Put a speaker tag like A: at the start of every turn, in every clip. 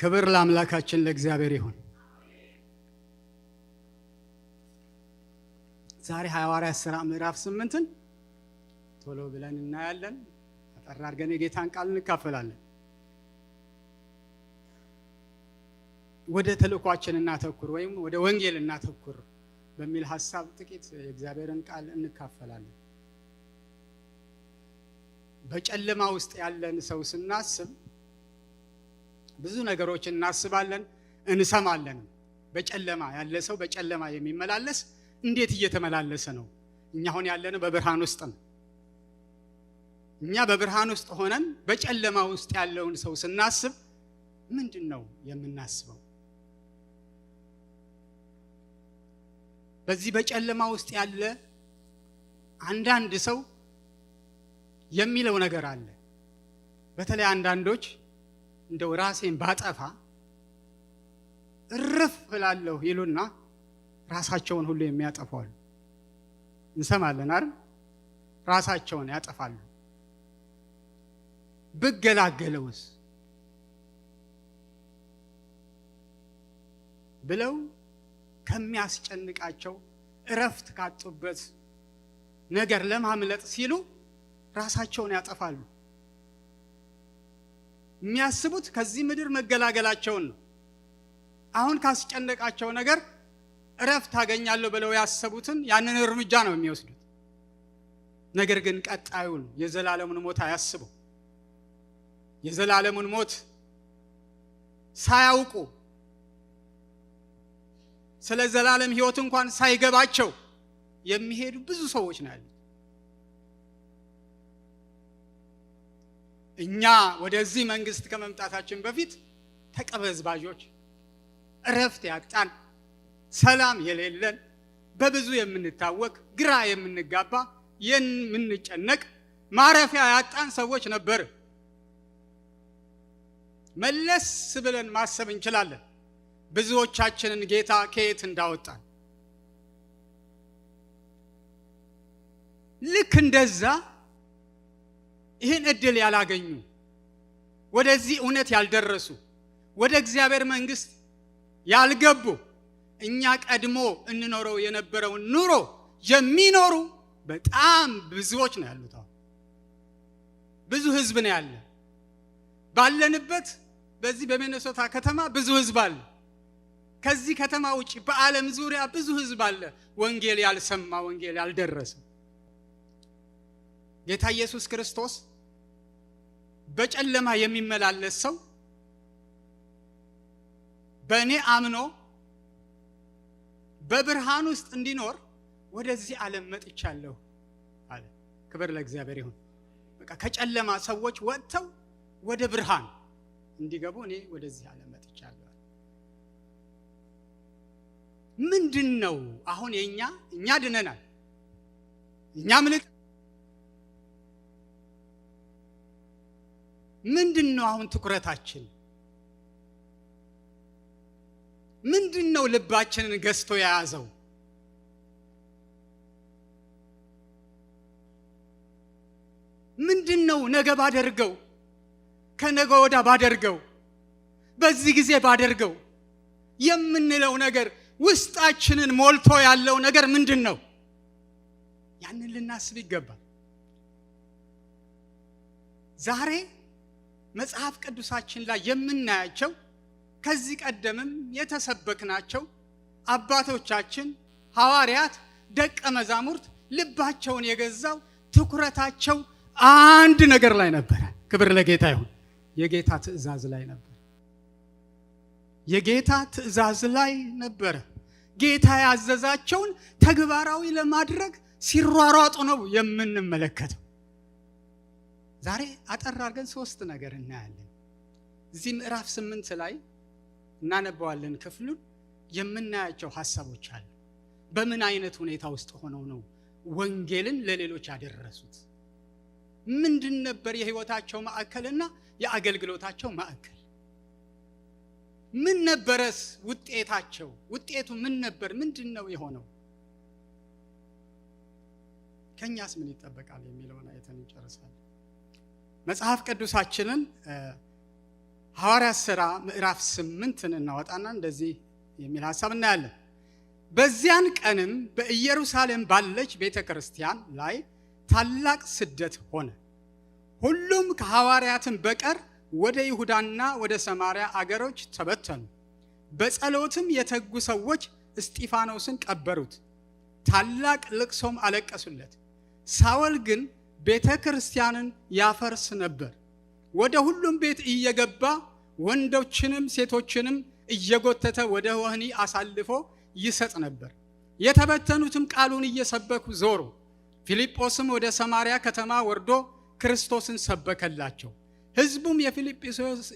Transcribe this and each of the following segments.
A: ክብር ለአምላካችን ለእግዚአብሔር ይሁን። ዛሬ ሐዋርያት ሥራ ምዕራፍ 8ን ቶሎ ብለን እናያለን። አጠር አድርገን የጌታን ቃል እንካፈላለን። ወደ ተልእኳችን እናተኩር ወይም ወደ ወንጌል እናተኩር በሚል ሐሳብ ጥቂት የእግዚአብሔርን ቃል እንካፈላለን። በጨለማ ውስጥ ያለን ሰው ስናስብ ብዙ ነገሮችን እናስባለን፣ እንሰማለን። በጨለማ ያለ ሰው በጨለማ የሚመላለስ እንዴት እየተመላለሰ ነው? እኛ አሁን ያለነው በብርሃን ውስጥ ነው። እኛ በብርሃን ውስጥ ሆነን በጨለማ ውስጥ ያለውን ሰው ስናስብ ምንድነው የምናስበው? በዚህ በጨለማ ውስጥ ያለ አንዳንድ ሰው የሚለው ነገር አለ። በተለይ አንዳንዶች እንደው ራሴን ባጠፋ እርፍ እላለሁ ይሉና ራሳቸውን ሁሉ የሚያጠፋሉ። እንሰማለን አይደል? ራሳቸውን ያጠፋሉ። ብገላገለውስ ብለው ከሚያስጨንቃቸው እረፍት ካጡበት ነገር ለማምለጥ ሲሉ ራሳቸውን ያጠፋሉ። የሚያስቡት ከዚህ ምድር መገላገላቸውን ነው። አሁን ካስጨነቃቸው ነገር እረፍት አገኛለሁ ብለው ያሰቡትን ያንን እርምጃ ነው የሚወስዱት። ነገር ግን ቀጣዩን የዘላለሙን ሞት አያስቡ። የዘላለሙን ሞት ሳያውቁ ስለ ዘላለም ሕይወት እንኳን ሳይገባቸው የሚሄዱ ብዙ ሰዎች ናቸው። እኛ ወደዚህ መንግስት ከመምጣታችን በፊት ተቀበዝባዦች፣ እረፍት ያጣን፣ ሰላም የሌለን፣ በብዙ የምንታወቅ፣ ግራ የምንጋባ፣ የምንጨነቅ፣ ማረፊያ ያጣን ሰዎች ነበር። መለስ ብለን ማሰብ እንችላለን ብዙዎቻችንን ጌታ ከየት እንዳወጣን። ልክ እንደዛ ይህን እድል ያላገኙ፣ ወደዚህ እውነት ያልደረሱ፣ ወደ እግዚአብሔር መንግስት ያልገቡ፣ እኛ ቀድሞ እንኖረው የነበረውን ኑሮ የሚኖሩ በጣም ብዙዎች ነው ያሉት። ብዙ ህዝብ ነው ያለ። ባለንበት በዚህ በሚኔሶታ ከተማ ብዙ ህዝብ አለ። ከዚህ ከተማ ውጪ በዓለም ዙሪያ ብዙ ህዝብ አለ፣ ወንጌል ያልሰማ፣ ወንጌል ያልደረሰ። ጌታ ኢየሱስ ክርስቶስ በጨለማ የሚመላለስ ሰው በእኔ አምኖ በብርሃን ውስጥ እንዲኖር ወደዚህ ዓለም መጥቻለሁ አለ። ክብር ለእግዚአብሔር ይሁን። በቃ ከጨለማ ሰዎች ወጥተው ወደ ብርሃን እንዲገቡ እኔ ወደዚህ ዓለም መጥቻለሁ። ምንድነው አሁን እኛ ድነናል። እኛ ምንድነው አሁን ትኩረታችን? ምንድነው ልባችንን ገዝቶ የያዘው? ምንድነው ነገ ባደርገው፣ ከነገ ወዳ ባደርገው፣ በዚህ ጊዜ ባደርገው የምንለው ነገር ውስጣችንን ሞልቶ ያለው ነገር ምንድነው? ያንን ልናስብ ይገባል። ዛሬ መጽሐፍ ቅዱሳችን ላይ የምናያቸው ከዚህ ቀደምም የተሰበክናቸው አባቶቻችን ሐዋርያት፣ ደቀ መዛሙርት ልባቸውን የገዛው ትኩረታቸው አንድ ነገር ላይ ነበረ። ክብር ለጌታ ይሁን። የጌታ ትእዛዝ ላይ ነበር። የጌታ ትእዛዝ ላይ ነበረ። ጌታ ያዘዛቸውን ተግባራዊ ለማድረግ ሲሯሯጡ ነው የምንመለከተው። ዛሬ አጠር አድርገን 3 ነገር እናያለን። እዚህ ምዕራፍ 8 ላይ እናነባዋለን። ክፍሉን የምናያቸው ሐሳቦች አሉ። በምን አይነት ሁኔታ ውስጥ ሆነው ነው ወንጌልን ለሌሎች ያደረሱት? ምንድን ነበር የህይወታቸው ማዕከልና የአገልግሎታቸው ማዕከል? ምን ነበረስ ውጤታቸው? ውጤቱ ምን ነበር? ምንድነው የሆነው? ከኛስ ምን ይጠበቃል የሚለውን አይተን እንጨርሳለን። መጽሐፍ ቅዱሳችንን ሐዋርያት ሥራ ምዕራፍ 8ን እናወጣና እንደዚህ የሚል ሐሳብ እናያለን። በዚያን ቀንም በኢየሩሳሌም ባለች ቤተክርስቲያን ላይ ታላቅ ስደት ሆነ። ሁሉም ከሐዋርያትም በቀር ወደ ይሁዳና ወደ ሰማርያ አገሮች ተበተኑ። በጸሎትም የተጉ ሰዎች እስጢፋኖስን ቀበሩት፣ ታላቅ ልቅሶም አለቀሱለት። ሳውል ግን ቤተክርስቲያንን ያፈርስ ነበር። ወደ ሁሉም ቤት እየገባ ወንዶችንም ሴቶችንም እየጎተተ ወደ ወህኒ አሳልፎ ይሰጥ ነበር። የተበተኑትም ቃሉን እየሰበኩ ዞሩ። ፊልጶስም ወደ ሰማርያ ከተማ ወርዶ ክርስቶስን ሰበከላቸው። ሕዝቡም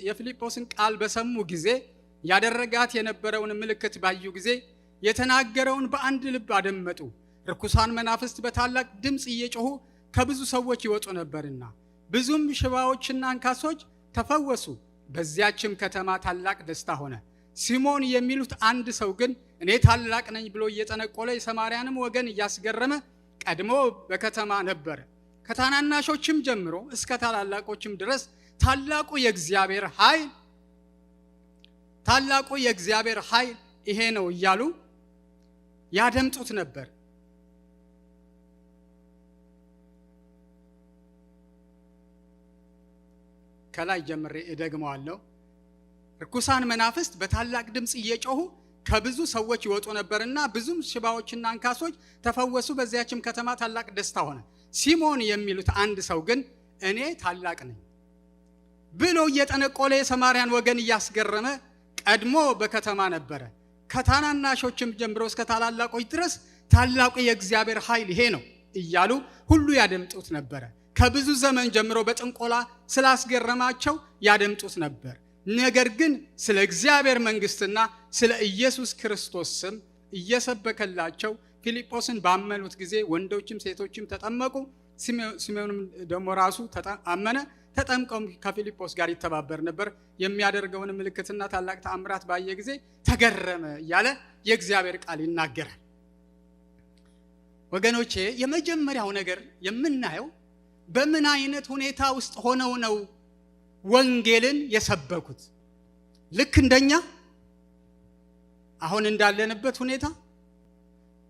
A: የፊልጶስን ቃል በሰሙ ጊዜ ያደረጋት የነበረውን ምልክት ባዩ ጊዜ የተናገረውን በአንድ ልብ አደመጡ። ርኩሳን መናፍስት በታላቅ ድምፅ እየጮሁ ከብዙ ሰዎች ይወጡ ነበርና ብዙም ሽባዎችና አንካሶች ተፈወሱ። በዚያችም ከተማ ታላቅ ደስታ ሆነ። ሲሞን የሚሉት አንድ ሰው ግን እኔ ታላቅ ነኝ ብሎ እየጠነቆለ የሰማርያንም ወገን እያስገረመ ቀድሞ በከተማ ነበረ። ከታናናሾችም ጀምሮ እስከ ታላላቆችም ድረስ ታላቁ የእግዚአብሔር ኃይል ይሄ ነው እያሉ ያደምጡት ነበር። ከላይ ጀምሬ እደግመዋለሁ። ርኩሳን መናፍስት በታላቅ ድምፅ እየጮሁ ከብዙ ሰዎች ይወጡ ነበርና ብዙም ሽባዎችና አንካሶች ተፈወሱ። በዚያችም ከተማ ታላቅ ደስታ ሆነ። ሲሞን የሚሉት አንድ ሰው ግን እኔ ታላቅ ነኝ ብሎ እየጠነቆለ የሰማርያን ወገን እያስገረመ ቀድሞ በከተማ ነበረ። ከታናናሾችም ጀምሮ እስከ ታላላቆች ድረስ ታላቁ የእግዚአብሔር ኃይል ይሄ ነው እያሉ ሁሉ ያደምጡት ነበረ። ከብዙ ዘመን ጀምሮ በጥንቆላ ስላስገረማቸው ያደምጡት ነበር። ነገር ግን ስለ እግዚአብሔር መንግስትና ስለ ኢየሱስ ክርስቶስ ስም እየሰበከላቸው ፊልጶስን ባመኑት ጊዜ ወንዶችም ሴቶችም ተጠመቁ። ሲሞንም ደግሞ ራሱ አመነ። ተጠምቀውም ከፊልጶስ ጋር ይተባበር ነበር። የሚያደርገውን ምልክትና ታላቅ ተአምራት ባየ ጊዜ ተገረመ እያለ የእግዚአብሔር ቃል ይናገራል። ወገኖቼ የመጀመሪያው ነገር የምናየው በምን አይነት ሁኔታ ውስጥ ሆነው ነው ወንጌልን የሰበኩት? ልክ እንደኛ አሁን እንዳለንበት ሁኔታ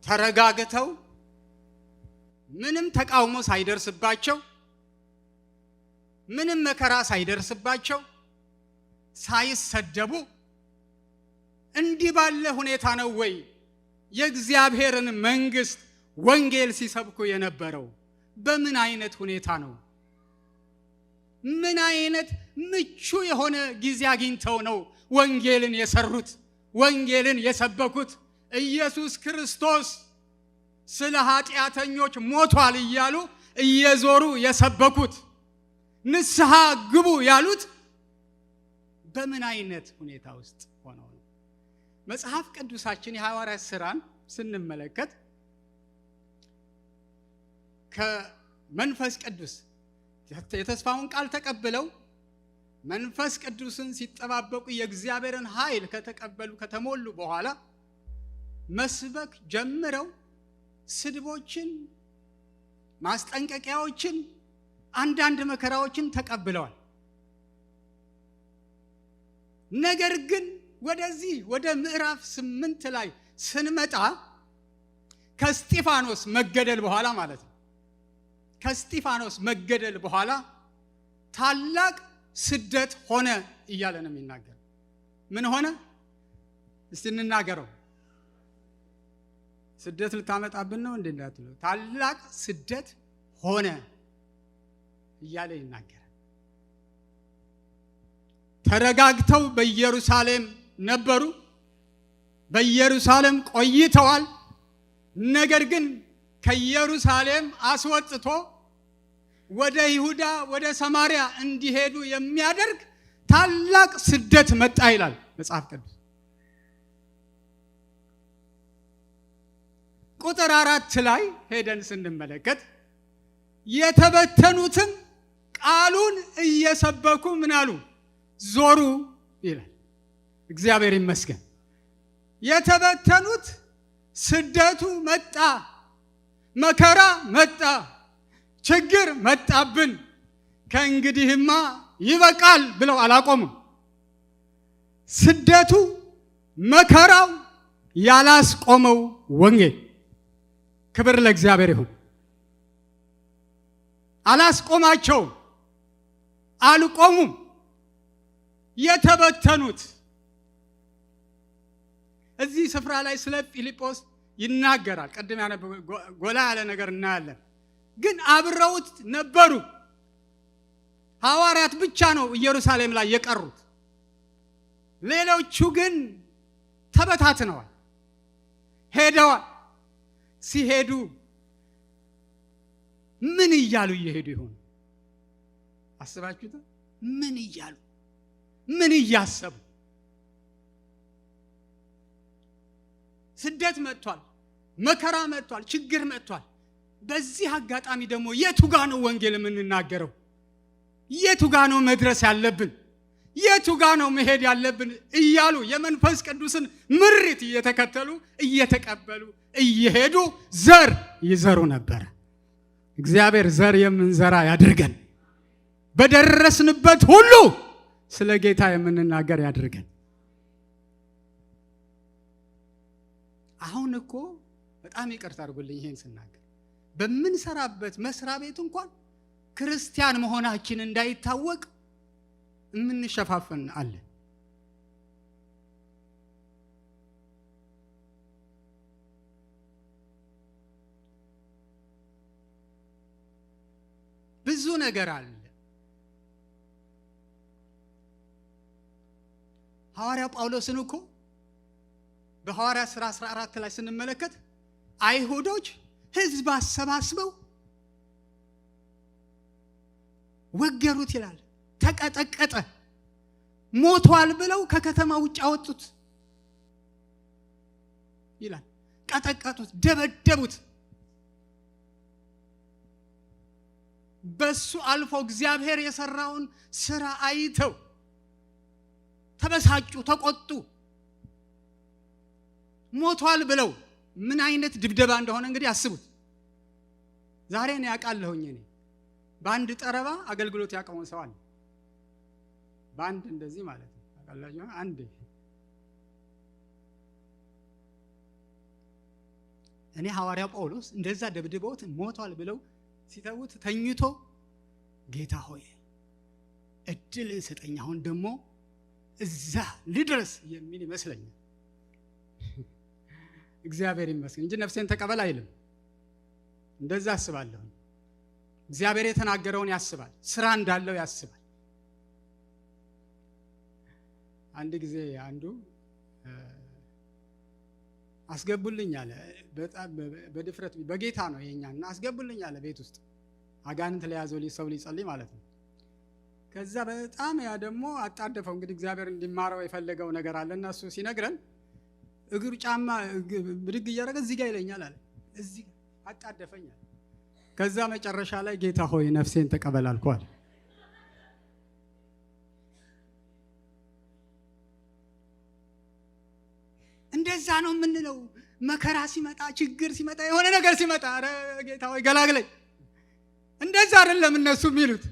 A: ተረጋግተው ምንም ተቃውሞ ሳይደርስባቸው ምንም መከራ ሳይደርስባቸው ሳይሰደቡ እንዲህ ባለ ሁኔታ ነው ወይ የእግዚአብሔርን መንግስት ወንጌል ሲሰብኩ የነበረው? በምን አይነት ሁኔታ ነው? ምን አይነት ምቹ የሆነ ጊዜ አግኝተው ነው ወንጌልን የሰሩት? ወንጌልን የሰበኩት? ኢየሱስ ክርስቶስ ስለ ኃጢአተኞች ሞቷል እያሉ እየዞሩ የሰበኩት፣ ንስሐ ግቡ ያሉት በምን አይነት ሁኔታ ውስጥ ሆነው ነው? መጽሐፍ ቅዱሳችን የሐዋርያት ሥራን ስንመለከት ከመንፈስ ቅዱስ የተስፋውን ቃል ተቀብለው መንፈስ ቅዱስን ሲጠባበቁ የእግዚአብሔርን ኃይል ከተቀበሉ ከተሞሉ በኋላ መስበክ ጀምረው ስድቦችን፣ ማስጠንቀቂያዎችን፣ አንዳንድ መከራዎችን ተቀብለዋል። ነገር ግን ወደዚህ ወደ ምዕራፍ 8 ላይ ስንመጣ ከስጢፋኖስ መገደል በኋላ ማለት ነው። ከስጢፋኖስ መገደል በኋላ ታላቅ ስደት ሆነ እያለ ነው የሚናገር። ምን ሆነ? እስቲ እንናገረው። ስደት ልታመጣብን ነው እንዴ እንዳትሉ፣ ታላቅ ስደት ሆነ እያለ ይናገራል። ተረጋግተው በኢየሩሳሌም ነበሩ። በኢየሩሳሌም ቆይተዋል። ነገር ግን ከኢየሩሳሌም አስወጥቶ ወደ ይሁዳ ወደ ሰማርያ እንዲሄዱ የሚያደርግ ታላቅ ስደት መጣ ይላል መጽሐፍ ቅዱስ። ቁጥር 4 ላይ ሄደን ስንመለከት የተበተኑትም ቃሉን እየሰበኩ ምን አሉ? ዞሩ ይላል። እግዚአብሔር ይመስገን። የተበተኑት ስደቱ መጣ፣ መከራ መጣ፣ ችግር መጣብን፣ ከእንግዲህማ ይበቃል ብለው አላቆሙም። ስደቱ መከራው ያላስቆመው ወንጌል። ክብር ለእግዚአብሔር ይሁን። አላስቆማቸውም፣ አልቆሙም። የተበተኑት እዚህ ስፍራ ላይ ስለ ፊልጶስ ይናገራል። ቀደም ጎላ ያለ ነገር እናያለን። ግን አብረውት ነበሩ። ሐዋርያት ብቻ ነው ኢየሩሳሌም ላይ የቀሩት። ሌሎቹ ግን ተበታትነዋል፣ ሄደዋል። ሲሄዱ ምን እያሉ እየሄዱ ይሆን? አስባችሁት? ምን እያሉ ምን እያሰቡ? ስደት መጥቷል፣ መከራ መጥቷል፣ ችግር መጥቷል። በዚህ አጋጣሚ ደግሞ የቱ ጋ ነው ወንጌል የምንናገረው? የቱ ጋ ነው መድረስ ያለብን? የቱ ጋ ነው መሄድ ያለብን? እያሉ የመንፈስ ቅዱስን ምሪት እየተከተሉ እየተቀበሉ እየሄዱ ዘር ይዘሩ ነበር። እግዚአብሔር ዘር የምንዘራ ያድርገን። በደረስንበት ሁሉ ስለ ጌታ የምንናገር ያድርገን። አሁን እኮ በጣም ይቅርታ አድርጉልኝ ይሄን ስናገር፣ በምንሰራበት መስሪያ ቤት እንኳን ክርስቲያን መሆናችን እንዳይታወቅ የምንሸፋፈን አለ። ብዙ ነገር አለ። ሐዋርያው ጳውሎስን እኮ በሐዋርያ ሥራ 14 ላይ ስንመለከት አይሁዶች ሕዝብ አሰባስበው ወገሩት ይላል። ተቀጠቀጠ፣ ሞቷል ብለው ከከተማ ውጭ አወጡት ይላል። ቀጠቀጡት፣ ደበደቡት። በሱ አልፎ እግዚአብሔር የሰራውን ስራ አይተው ተበሳጩ፣ ተቆጡ። ሞቷል ብለው ምን አይነት ድብደባ እንደሆነ እንግዲህ አስቡት። ዛሬ ነው ያውቃለሁኝ እኔ በአንድ ጠረባ አገልግሎት ያቀመው ሰው አለ። በአንድ እንደዚህ ማለት ነው ታውቃላችሁ። አንድ እኔ ሐዋርያው ጳውሎስ እንደዛ ደብድበውት ሞቷል ብለው ሲተውት ተኝቶ ጌታ ሆይ እድል ስጠኝ፣ አሁን ደግሞ እዛ ልድረስ የሚል ይመስለኛል። እግዚአብሔር ይመስገን እንጂ ነፍሴን ተቀበል አይልም። እንደዛ አስባለሁ። እግዚአብሔር የተናገረውን ያስባል፣ ስራ እንዳለው ያስባል። አንድ ጊዜ አንዱ አስገቡልኝ አለ። በጣም በድፍረት በጌታ ነው የኛና አስገቡልኝ አለ። ቤት ውስጥ አጋንንት ለያዘው ሰው ሊጸልይ ማለት ነው። ከዛ በጣም ያ ደግሞ አጣደፈው። እንግዲህ እግዚአብሔር እንዲማረው የፈለገው ነገር አለና እሱ ሲነግረን እግሩ ጫማ ብድግ እያደረገ እዚህ ጋር ይለኛል አለ። እዚህ አጣደፈኛል። ከዛ መጨረሻ ላይ ጌታ ሆይ ነፍሴን ተቀበል አልኳል። እንደዛ ነው የምንለው። መከራ ሲመጣ፣ ችግር ሲመጣ፣ የሆነ ነገር ሲመጣ አረ ጌታ ሆይ ገላግለኝ። እንደዛ አይደለም እነሱ የሚሉት።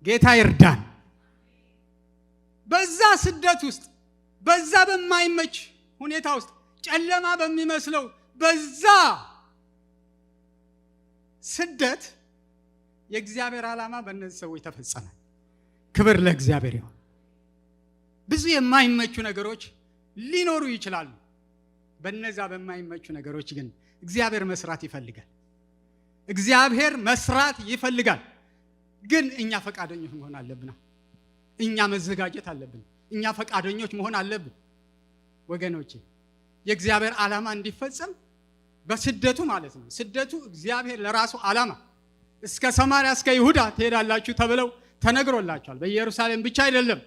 A: ጌታ ይርዳን። በዛ ስደት ውስጥ፣ በዛ በማይመች ሁኔታ ውስጥ፣ ጨለማ በሚመስለው በዛ ስደት የእግዚአብሔር ዓላማ በእነዚህ ሰዎች ተፈጸመ። ክብር ለእግዚአብሔር ይሁን። ብዙ የማይመቹ ነገሮች ሊኖሩ ይችላሉ። በነዛ በማይመቹ ነገሮች ግን እግዚአብሔር መስራት ይፈልጋል። እግዚአብሔር መስራት ይፈልጋል። ግን እኛ ፈቃደኞች መሆን አለብን። እኛ መዘጋጀት አለብን። እኛ ፈቃደኞች መሆን አለብን። ወገኖቼ የእግዚአብሔር ዓላማ እንዲፈጸም በስደቱ ማለት ነው። ስደቱ እግዚአብሔር ለራሱ ዓላማ እስከ ሰማርያ እስከ ይሁዳ ትሄዳላችሁ ተብለው ተነግሮላቸዋል። በኢየሩሳሌም ብቻ አይደለም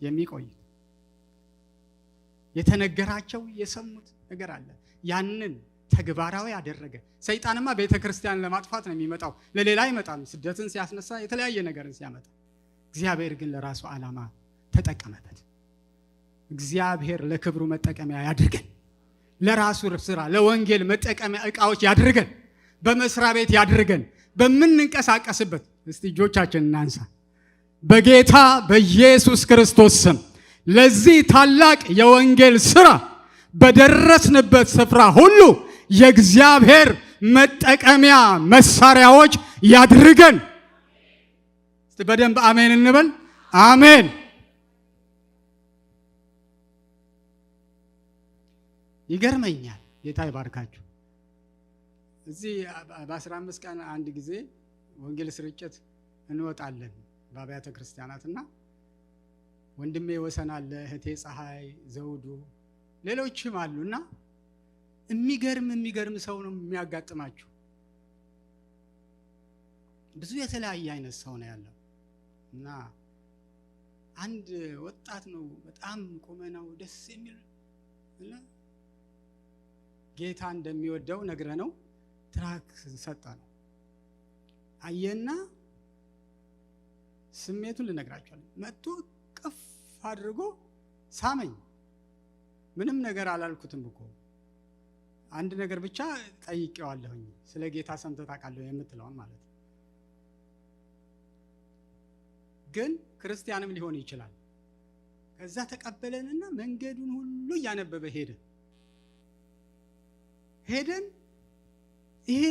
A: የሚቆዩት። የተነገራቸው የሰሙት ነገር አለ። ያንን ተግባራዊ ያደረገ ሰይጣንማ ቤተክርስቲያን ለማጥፋት ነው የሚመጣው፣ ለሌላ አይመጣም። ስደትን ሲያስነሳ የተለያየ ነገርን ሲያመጣ፣ እግዚአብሔር ግን ለራሱ ዓላማ ተጠቀመበት። እግዚአብሔር ለክብሩ መጠቀሚያ ያድርገን። ለራሱ ስራ ለወንጌል መጠቀሚያ ዕቃዎች ያድርገን። በመስሪያ ቤት ያድርገን። በምንንቀሳቀስበት እስቲ እጆቻችንን እናንሳ። በጌታ በኢየሱስ ክርስቶስ ስም ለዚህ ታላቅ የወንጌል ሥራ በደረስንበት ስፍራ ሁሉ የእግዚአብሔር መጠቀሚያ መሳሪያዎች ያድርገን። እስቲ በደንብ አሜን እንበል። አሜን። ይገርመኛል። ጌታ ይባርካችሁ። እዚህ በ15 ቀን አንድ ጊዜ ወንጌል ስርጭት እንወጣለን በአብያተ ክርስቲያናትና ወንድሜ ወሰን አለ፣ እህቴ ፀሐይ፣ ዘውዱ፣ ሌሎችም አሉና የሚገርም ሰው ነው የሚያጋጥማችሁ። ብዙ የተለያየ አይነት ሰው ነው ያለው እና አንድ ወጣት ነው በጣም ቁመናው ደስ የሚል እና ጌታ እንደሚወደው ነግረነው ትራክ ሰጠነው። አየና ስሜቱን ልነግራችኋለሁ። መጥቶ ቅፍ አድርጎ ሳመኝ። ምንም ነገር አላልኩትም እኮ አንድ ነገር ብቻ ጠይቄዋለሁኝ። ስለ ጌታ ሰምተህ ታውቃለህ የምትለውን ማለት ነው። ግን ክርስቲያንም ሊሆን ይችላል። ከዛ ተቀበለንና መንገዱን ሁሉ እያነበበ ሄደን ይሄ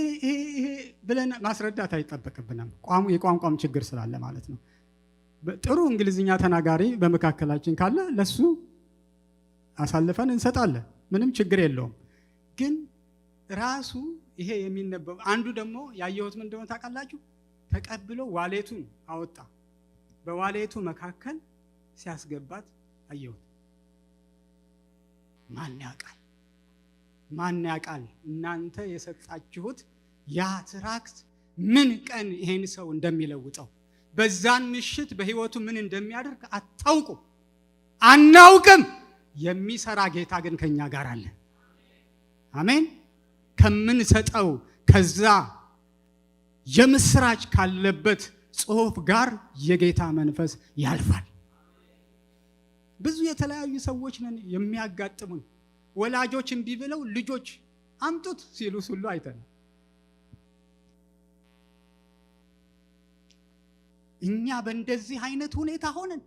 A: ብለን ማስረዳት አይጠበቅብንም። የቋንቋም ችግር ስላለ ማለት ነው። ጥሩ እንግሊዝኛ ተናጋሪ በመካከላችን ካለ ለሱ አሳልፈን እንሰጣለን። ምንም ችግር የለውም። ግን ራሱ ይሄ የሚነበብ አንዱ ደግሞ ያየሁት ምን እንደሆነ ታውቃላችሁ? ተቀብሎ ዋሌቱን አወጣ። በዋሌቱ መካከል ሲያስገባት አየሁት። ማን ያውቃል እናንተ የሰጣችሁት ያ ትራክት ምን ቀን ይሄን ሰው እንደሚለውጠው፣ በዛን ምሽት በህይወቱ ምን እንደሚያደርግ አናውቅም። የሚሰራ ጌታ ግን ከኛ ጋር አለ። አሜን። ከምንሰጠው ከዛ የምስራች ካለበት ጽሑፍ ጋር የጌታ መንፈስ ያልፋል። ብዙ የተለያዩ ሰዎች ነን የሚያጋጥሙን። ወላጆች እምቢ ብለው ልጆች አምጡት ሲሉ ሁሉ አይተናል። እኛ በእንደዚህ አይነት ሁኔታ ሆነን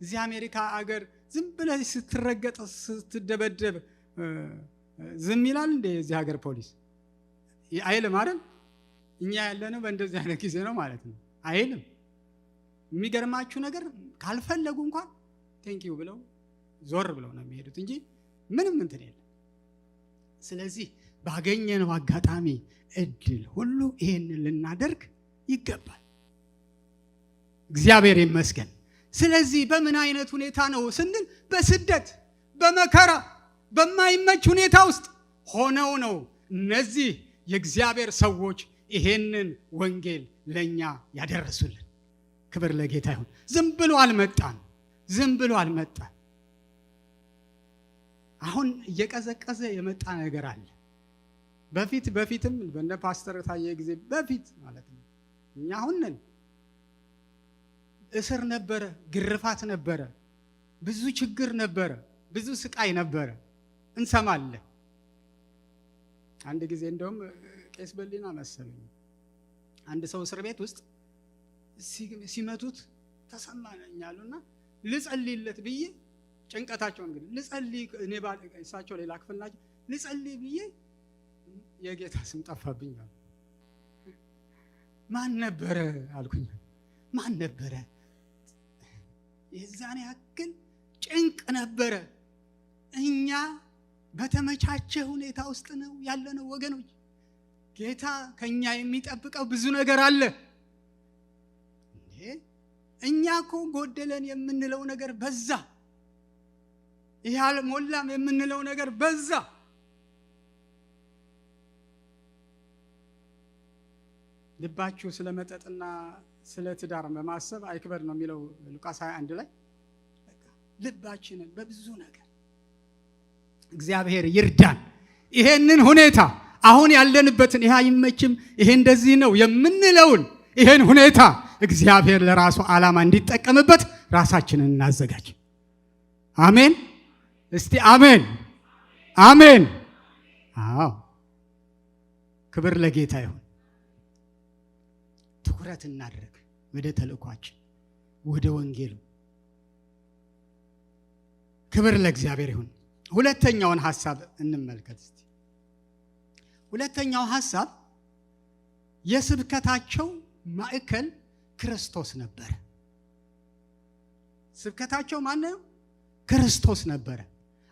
A: እዚህ አሜሪካ አገር ዝም ብለህ ስትረገጥ ስትደበደብ ዝም ይላል እንደ እዚህ ሀገር ፖሊስ አይልም አይደል? እኛ ያለነው በእንደዚህ አይነት ጊዜ ነው ማለት ነው። አይልም። የሚገርማችሁ ነገር ካልፈለጉ እንኳን ቴንኪው ብለው ዞር ብለው ነው የሚሄዱት እንጂ ምንም እንትን የለም። ስለዚህ ባገኘነው አጋጣሚ እድል ሁሉ ይሄንን ልናደርግ ይገባል። እግዚአብሔር ይመስገን። ስለዚህ በምን አይነት ሁኔታ ነው ስንል በስደት በመከራ በማይመች ሁኔታ ውስጥ ሆነው ነው እነዚህ የእግዚአብሔር ሰዎች ይሄንን ወንጌል ለኛ ያደረሱልን። ክብር ለጌታ ይሁን። ዝም ብሎ አልመጣን። አሁን እየቀዘቀዘ የመጣ ነገር አለ። በፊትም በእነ ፓስተር ታየ ጊዜ በፊት ማለት ነው እኛ አሁን ነን። እስር ነበረ፣ ግርፋት ነበረ፣ ብዙ ችግር ነበረ፣ ብዙ ስቃይ ነበረ። እንሰማለን። አንድ ጊዜ እንደውም ቄስ በሊና መሰለኝ አንድ ሰው እስር ቤት ውስጥ ሲመቱት ተሰማኛሉና ልጸልይለት ብዬ ጭንቀታቸው እንግዲህ ልጸልይ እኔ እሳቸው ሌላ ክፍል ናቸው። ልጸልይ ብዬ የጌታ ስም ጠፋብኝ። ማን ነበረ አልኩኝ። ማን ነበረ? የዛኔ ያክል ጭንቅ ነበረ። እኛ በተመቻቸ ሁኔታ ውስጥ ነው ያለነው ወገኖች። ጌታ ከኛ የሚጠብቀው ብዙ ነገር አለ። እኛ እኮ ጎደለን የምንለው ነገር በዛ፣ ይሄ አልሞላም የምንለው ነገር በዛ። ልባችሁ ስለ መጠጥና ስለ ትዳር በማሰብ አይክበር ነው የሚለው ሉቃስ 21 ላይ። ልባችንን በብዙ ነገር እግዚአብሔር ይርዳን። ይሄንን ሁኔታ አሁን ያለንበትን ይሄ አይመችም፣ ይሄ እንደዚህ ነው የምንለውን ይሄን ሁኔታ እግዚአብሔር ለራሱ ዓላማ እንዲጠቀምበት ራሳችንን እናዘጋጅ። አሜን። እስቲ አሜን አሜን። አዎ ክብር ለጌታ ይሁን። ትኩረት እናድርግ ወደ ተልእኳችን። ወደ ወንጌሉ። ክብር ለእግዚአብሔር ይሁን። ሁለተኛውን ሐሳብ እንመልከት እስቲ። ሁለተኛው ሐሳብ የስብከታቸው ማዕከል ክርስቶስ ነበር። ስብከታቸው ማን ነው? ክርስቶስ ነበር።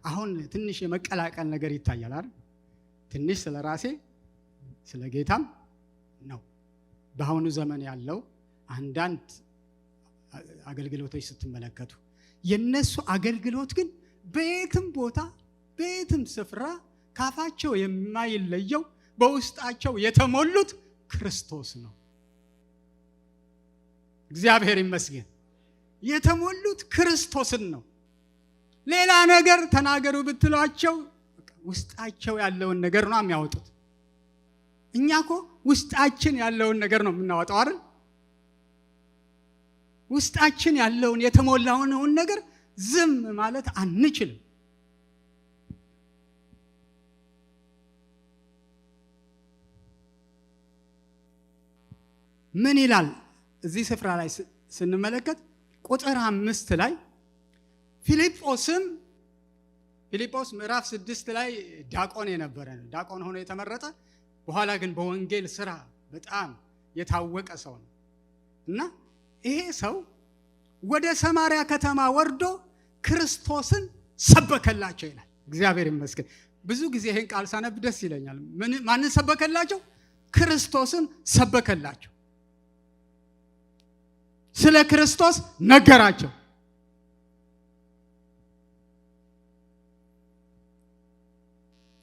A: አሁን ትንሽ የመቀላቀል ነገር ይታያል አይደል? ትንሽ ስለ ራሴ ስለ ጌታም ነው። በአሁኑ ዘመን ያለው አንዳንድ አገልግሎቶች ስትመለከቱ የነሱ አገልግሎት ግን በየትም ቦታ በየትም ስፍራ ካፋቸው የማይለየው በውስጣቸው የተሞሉት ክርስቶስ ነው። እግዚአብሔር ይመስገን። የተሞሉት ክርስቶስን ነው። ሌላ ነገር ተናገሩ ብትሏቸው ውስጣቸው ያለውን ነገር ነው የሚያወጡት። እኛ እኮ ውስጣችን ያለውን ነገር ነው የምናወጣው አይደል? ውስጣችን ያለውን የተሞላውን ነገር ዝም ማለት አንችልም። ምን ይላል እዚህ ስፍራ ላይ ስንመለከት ቁጥር 5 ላይ ፊልጶስ ምዕራፍ 6 ላይ ዲያቆን የነበረ ነው። ዲያቆን ሆኖ የተመረጠ በኋላ ግን በወንጌል ስራ በጣም የታወቀ ሰው ነው እና ይሄ ሰው ወደ ሰማርያ ከተማ ወርዶ ክርስቶስን ሰበከላቸው ይላል። እግዚአብሔር ይመስገን። ብዙ ጊዜ ይሄን ቃል ሳነብ ደስ ይለኛል። ማንን ሰበከላቸው? ክርስቶስን ሰበከላቸው። ስለ ክርስቶስ ነገራቸው።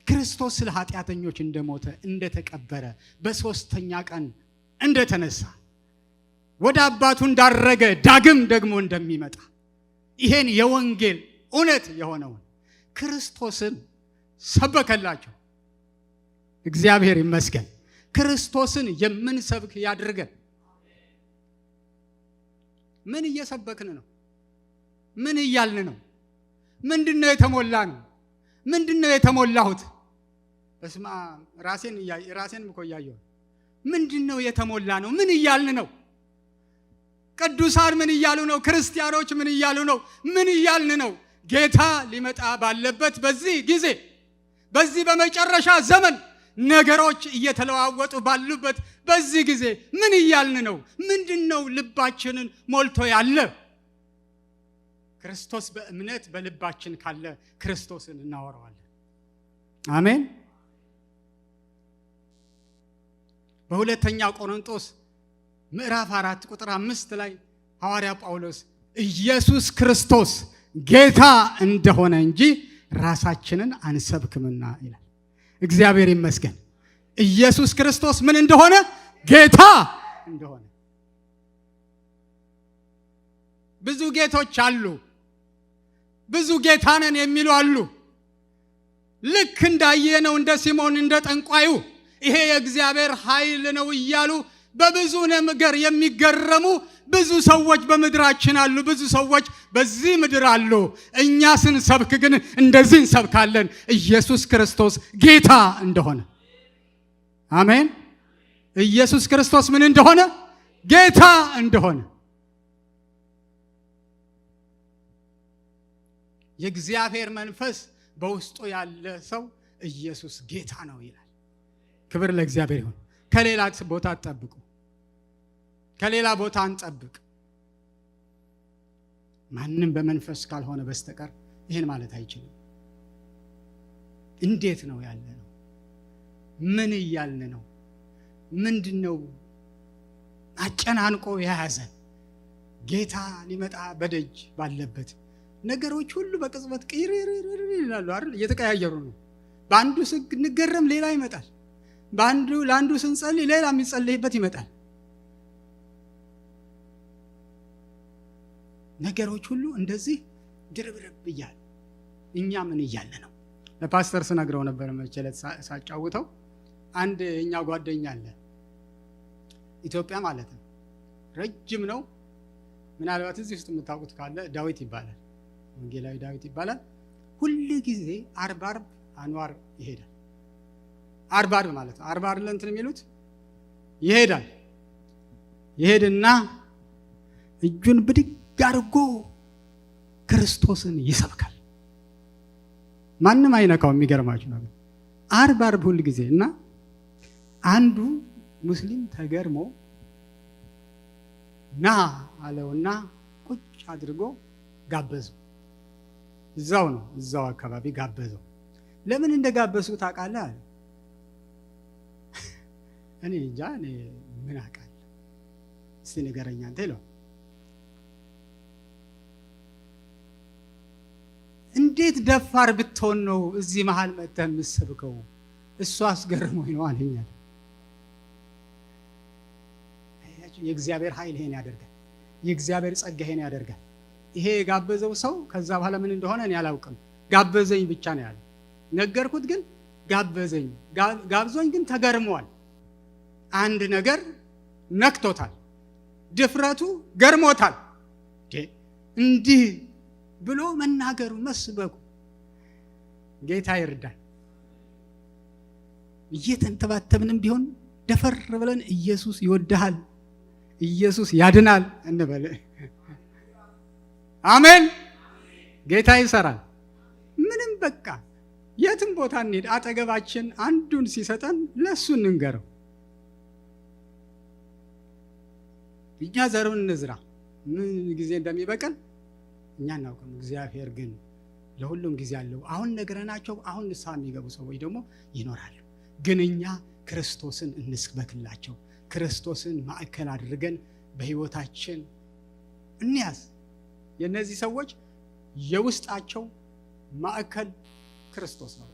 A: ክርስቶስ ስለ ኃጢአተኞች እንደሞተ እንደተቀበረ በሶስተኛ ቀን እንደተነሳ ወደ አባቱ እንዳረገ ዳግም ደግሞ እንደሚመጣ ይሄን የወንጌል እውነት የሆነውን ክርስቶስን ሰበከላቸው። እግዚአብሔር ይመስገን። ክርስቶስን የምንሰብክ ያድርገን። ምን እየሰበክን ነው? ምን እያልን ነው? ምንድነው የተሞላ ነው? ምንድነው የተሞላሁት? በስማ ራሴን እኮ እያየሁ ምንድነው የተሞላ ነው? ምን እያልን ነው? ቅዱሳን ምን እያሉ ነው? ክርስቲያኖች ምን እያሉ ነው? ምን እያልን ነው? ጌታ ሊመጣ ባለበት በዚህ ጊዜ በዚህ በመጨረሻ ዘመን ነገሮች እየተለዋወጡ ባሉበት በዚህ ጊዜ ምን እያልን ነው? ምንድነው ልባችንን ሞልቶ ያለ? ክርስቶስ በእምነት በልባችን ካለ ክርስቶስን እናወራዋለን። አሜን። በሁለተኛ ቆሮንቶስ ምዕራፍ 4 ቁጥር 5 ላይ ሐዋርያ ጳውሎስ ኢየሱስ ክርስቶስ ጌታ እንደሆነ እንጂ ራሳችንን አንሰብክምና ይላል። እግዚአብሔር ይመስገን። ኢየሱስ ክርስቶስ ምን እንደሆነ? ጌታ እንደሆነ። ብዙ ጌቶች አሉ። ብዙ ጌታ ነን የሚሉ አሉ። ልክ እንዳየነው እንደ ሲሞን እንደ ጠንቋዩ ይሄ የእግዚአብሔር ኃይል ነው እያሉ በብዙ ነገር የሚገረሙ ብዙ ሰዎች በምድራችን አሉ። ብዙ ሰዎች በዚህ ምድር አሉ። እኛ ስንሰብክ ግን እንደዚህ እንሰብካለን፣ ኢየሱስ ክርስቶስ ጌታ እንደሆነ። አሜን። ኢየሱስ ክርስቶስ ምን እንደሆነ? ጌታ እንደሆነ። የእግዚአብሔር መንፈስ በውስጡ ያለ ሰው ኢየሱስ ጌታ ነው ይላል። ክብር ለእግዚአብሔር ይሁን። ከሌላ ቦታ አትጠብቁ። ከሌላ ቦታ አንጠብቅ። ማንም በመንፈስ ካልሆነ በስተቀር ይሄን ማለት አይችልም። እንዴት ነው ያለ ነው? ምን እያልን ነው? ምንድነው አጨናንቆ የያዘን? ጌታ ሊመጣ በደጅ ባለበት ነገሮች ሁሉ በቅጽበት ቅይር ይላሉ አይደል? እየተቀያየሩ ነው። በአንዱ ስንገረም ሌላ ይመጣል። ለአንዱ ስንጸልይ ሌላ የሚጸልይበት ይመጣል። ነገሮች ሁሉ እንደዚህ ድርብርብ እያሉ እኛ ምን እያለ ነው? ለፓስተር ስነግረው ነበር መቸለት ሳጫውተው። አንድ እኛ ጓደኛ አለ፣ ኢትዮጵያ ማለት ነው። ረጅም ነው። ምናልባት እዚህ ውስጥ የምታውቁት ካለ ዳዊት ይባላል። ወንጌላዊ ዳዊት ይባላል። ሁሉ ጊዜ አርብ አንዋር ይሄዳል። አርብ ማለት ነው። አርብ ለእንትን የሚሉት ይሄዳል። ይሄድና እጁን ብድግ አድርጎ ክርስቶስን ይሰብካል። ማንም አይነካው። የሚገርማችሁ ነው ዓርብ ሁል ጊዜ እና አንዱ ሙስሊም ተገርሞ ና አለውና ቁጭ አድርጎ ጋበዘው። እዛው አካባቢ ጋበዘው። ለምን እንደጋበዙ ታውቃለህ አለ። እኔ እንጃ፣ እኔ ምን አውቃለሁ፣ እስቲ ንገረኝ አንተ ይለው። እንዴት ደፋር ብትሆን ነው እዚህ መሃል መጥተህ የምትሰብከው? እሱ አስገርሞኝ ነው አለኝ። የእግዚአብሔር ኃይል ይሄን ያደርጋል። የእግዚአብሔር ጸጋ ይሄን ያደርጋል። ይሄ የጋበዘው ሰው ከዛ በኋላ ምን እንደሆነ እኔ አላውቅም። ጋበዘኝ ብቻ ነው ያለው። ነገርኩት ግን ጋበዘኝ። ጋብዞኝ ግን ተገርሟል። አንድ ነገር ነክቶታል። ድፍረቱ ገርሞታል። እንዲህ ብሎ መናገሩ መስበኩ ጌታ ይርዳል። እየተንተባተብንም ቢሆን ደፈር ብለን ኢየሱስ ይወድሃል፣ ኢየሱስ ያድናል እንበል። አሜን። ጌታ ይሰራል። ምንም በቃ የትም ቦታ እንሂድ፣ አጠገባችን አንዱን ሲሰጠን ለሱ እንንገረው። እኛ ዘሩን እንዝራ፣ ምን ጊዜ እንደሚበቀል እኛ እናውቅም። እግዚአብሔር ግን ለሁሉም ጊዜ አለው። አሁን ነግረናቸው አሁን ንስሐ የሚገቡ ሰዎች ደግሞ ይኖራሉ። ግን እኛ ክርስቶስን እንስበክላቸው። ክርስቶስን ማዕከል አድርገን በህይወታችን እንያዝ። የነዚህ ሰዎች የውስጣቸው ማዕከል ክርስቶስ ነው።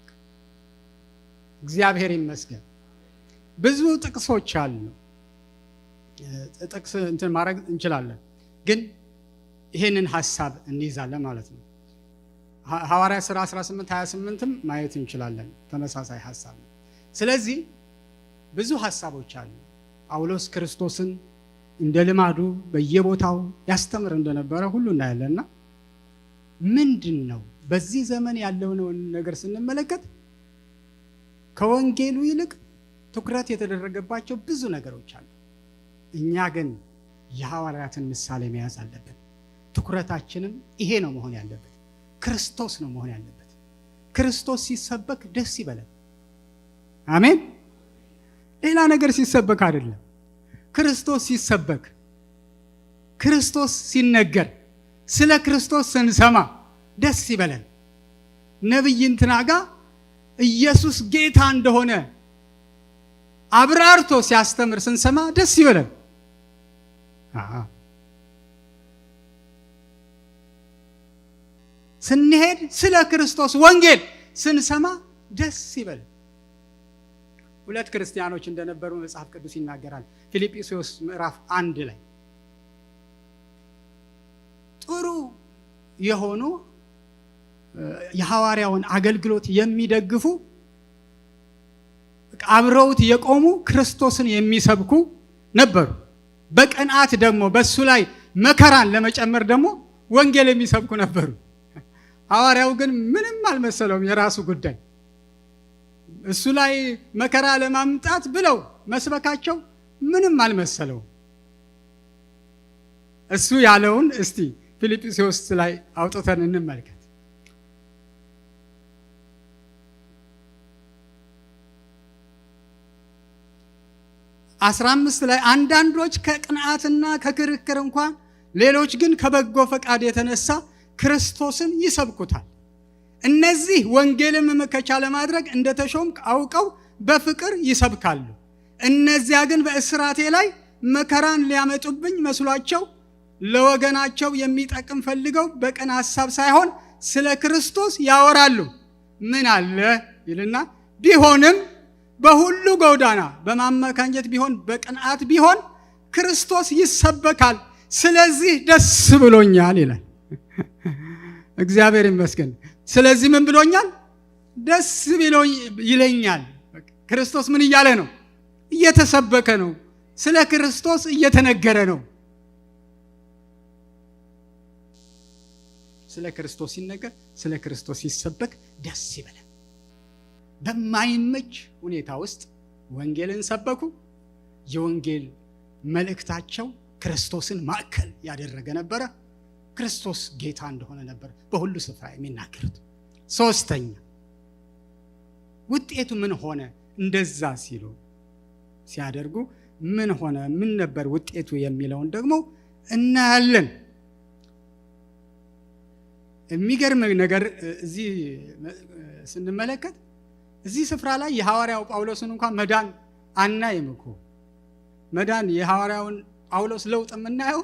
A: እግዚአብሔር ይመስገን። ብዙ ጥቅሶች አሉ። ጥቅስ እንትን ማድረግ እንችላለን፣ ግን ይሄንን ሐሳብ እንይዛለን ማለት ነው። ሐዋርያ ሥራ 18:28ም ማየት እንችላለን። ተመሳሳይ ሐሳብ ነው። ስለዚህ ብዙ ሐሳቦች አሉ። ጳውሎስ ክርስቶስን እንደ ልማዱ በየቦታው ያስተምር እንደነበረ ሁሉ እናያለንና ምንድን ነው በዚህ ዘመን ያለውን ነገር ስንመለከት ከወንጌሉ ይልቅ ትኩረት የተደረገባቸው ብዙ ነገሮች አሉ። እኛ ግን የሐዋርያትን ምሳሌ መያዝ አለብን። ትኩረታችንም ይሄ ነው መሆን ያለበት። ክርስቶስ ነው መሆን ያለበት። ክርስቶስ ሲሰበክ ደስ ይበለን። አሜን። ሌላ ነገር ሲሰበክ አይደለም። ክርስቶስ ሲሰበክ፣ ክርስቶስ ሲነገር፣ ስለ ክርስቶስ ስንሰማ ደስ ይበለን። ነብይ እንትና ጋር ኢየሱስ ጌታ እንደሆነ አብራርቶ ሲያስተምር ስንሰማ ደስ ይበለን። ስንሄድ ስለ ክርስቶስ ወንጌል ስንሰማ ደስ ይበለን። ሁለት ክርስቲያኖች እንደነበሩ መጽሐፍ ቅዱስ ይናገራል። ፊልጵስዩስ ምዕራፍ 1 ላይ ጥሩ የሆኑ የሐዋርያውን አገልግሎት የሚደግፉ አብረውት የቆሙ ክርስቶስን የሚሰብኩ ነበሩ። በቅንዓት ደግሞ በሱ ላይ መከራን ለመጨመር ደግሞ ወንጌል የሚሰብኩ ነበሩ። ሐዋርያው ግን ምንም አልመሰለውም። የራሱ ጉዳይ እሱ ላይ መከራ ለማምጣት ብለው መስበካቸው ምንም አልመሰለው። እሱ ያለውን እስቲ ፊልጵስዩስ ላይ አውጥተን እንመልከት። 15 ላይ አንዳንዶች ከቅንዓትና ከክርክር እንኳን ሌሎች ግን ከበጎ ፈቃድ የተነሳ ክርስቶስን ይሰብኩታል። እነዚህ ወንጌልን መመከቻ ለማድረግ እንደተሾምክ አውቀው በፍቅር ይሰብካሉ። እነዚያ ግን በእስራቴ ላይ መከራን ሊያመጡብኝ መስሏቸው ለወገናቸው የሚጠቅም ፈልገው በቀን ሐሳብ ሳይሆን ስለ ክርስቶስ ያወራሉ። ምን አለ ይልና ቢሆንም በሁሉ ጎዳና በማመካኘት ቢሆን በቅንዓት ቢሆን ክርስቶስ ይሰበካል። ስለዚህ ደስ ብሎኛል ይላል። እግዚአብሔር ይመስገን። ስለዚህ ምን ብሎኛል? ደስ ይለኛል። ክርስቶስ ምን እያለ ነው? እየተሰበከ ነው። ስለ ክርስቶስ እየተነገረ ነው። ስለ ክርስቶስ ሲነገር፣ ስለ ክርስቶስ ሲሰበክ ደስ ይበላል። በማይመች ሁኔታ ውስጥ ወንጌልን ሰበኩ። የወንጌል መልእክታቸው ክርስቶስን ማዕከል ያደረገ ነበረ። ክርስቶስ ጌታ እንደሆነ ነበር በሁሉ ስፍራ የሚናገሩት። ሶስተኛ ውጤቱ ምን ሆነ? እንደዛ ሲያደርጉ ምን ሆነ? ምን ነበር ውጤቱ የሚለውን ደግሞ እናያለን። የሚገርም ነገር እዚህ ስንመለከት እዚህ ስፍራ ላይ የሐዋርያው ጳውሎስን እንኳን መዳን አናይም እኮ። መዳን የሐዋርያውን ጳውሎስ ለውጥ የምናየው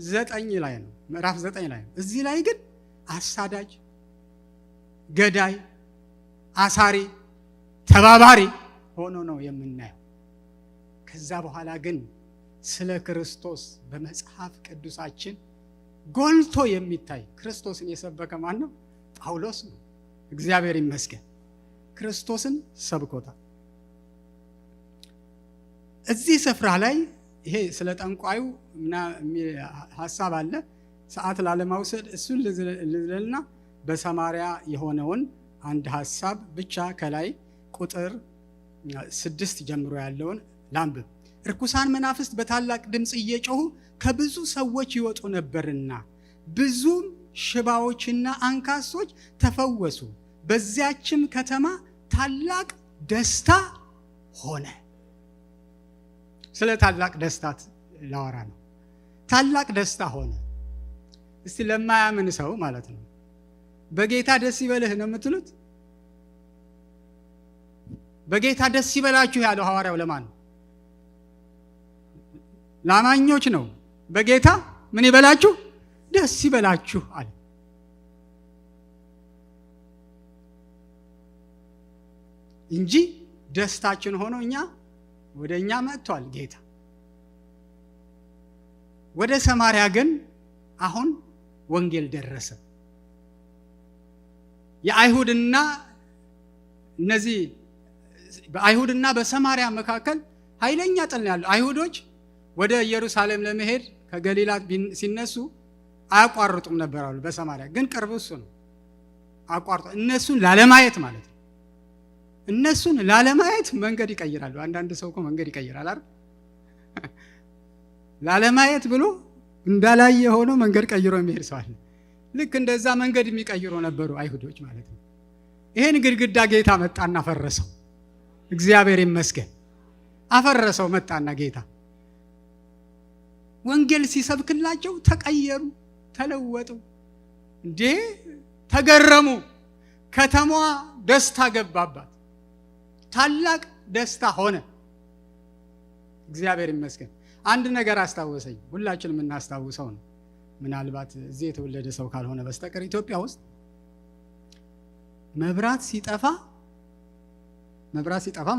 A: 9 ላይ ነው፣ ምዕራፍ 9 ላይ ነው። እዚህ ላይ ግን አሳዳጅ፣ ገዳይ፣ አሳሪ፣ ተባባሪ ሆኖ ነው የምናየው። ከዛ በኋላ ግን ስለ ክርስቶስ በመጽሐፍ ቅዱሳችን ጎልቶ የሚታይ ክርስቶስን የሰበከ ማን ነው? ጳውሎስ ነው። እግዚአብሔር ይመስገን ክርስቶስን ሰብኮታል። እዚህ ስፍራ ላይ ይሄ ስለ ጠንቋዩ እና ሐሳብ አለ። ሰዓት ላለማውሰድ እሱን ልዝልና በሰማርያ የሆነውን አንድ ሐሳብ ብቻ ከላይ ቁጥር 6 ጀምሮ ያለውን ላንብብ። ርኩሳን መናፍስት በታላቅ ድምፅ እየጮሁ ከብዙ ሰዎች ይወጡ ነበርና ብዙም ሽባዎችና አንካሶች ተፈወሱ። በዚያችም ከተማ ታላቅ ደስታ ሆነ። ስለ ታላቅ ደስታ ላወራ ነው። ታላቅ ደስታ ሆነ። እስቲ ለማያምን ሰው ማለት ነው በጌታ ደስ ይበልህ ነው የምትሉት? በጌታ ደስ ይበላችሁ ያለው ሐዋርያው ለማን ነው? ለአማኞች ነው። በጌታ ምን ይበላችሁ? ደስ ይበላችሁ አለ። እንጂ ደስታችን ሆኖ ወደኛ መጥቷል ጌታ። ወደ ሰማርያ ግን አሁን ወንጌል ደረሰ። የአይሁድና እነዚህ በአይሁድና በሰማርያ መካከል ኃይለኛ ጥል ያለው አይሁዶች ወደ ኢየሩሳሌም ለመሄድ ከገሊላ ሲነሱ አያቋርጡም ነበር አሉ። በሰማርያ ግን ቅርብ እሱ ነው። አቋርጡ እነሱን ላለማየት ማለት ነው። እነሱን ላለማየት መንገድ ይቀይራሉ። አንዳንድ ሰው እኮ መንገድ ይቀይራል አይደል? ላለማየት ብሎ እንዳላየ ሆኖ መንገድ ቀይሮ የሚሄድ ሰው አለ። ልክ እንደዛ መንገድ የሚቀይሩ ነበሩ አይሁዶች ማለት ነው። ይሄን ግድግዳ ጌታ መጣና ፈረሰው። እግዚአብሔር ይመስገን አፈረሰው። መጣና ጌታ ወንጌል ሲሰብክላቸው ተቀየሩ፣ ተለወጡ። ተገረሙ። ከተማዋ ደስታ ገባባት። ታላቅ ደስታ ሆነ። እግዚአብሔር ይመስገን። አንድ ነገር አስታወሰኝ፣ ሁላችንም የምናስታውሰው ነው። ምናልባት እዚህ የተወለደ ሰው ካልሆነ በስተቀር ኢትዮጵያ ውስጥ መብራት ሲጠፋ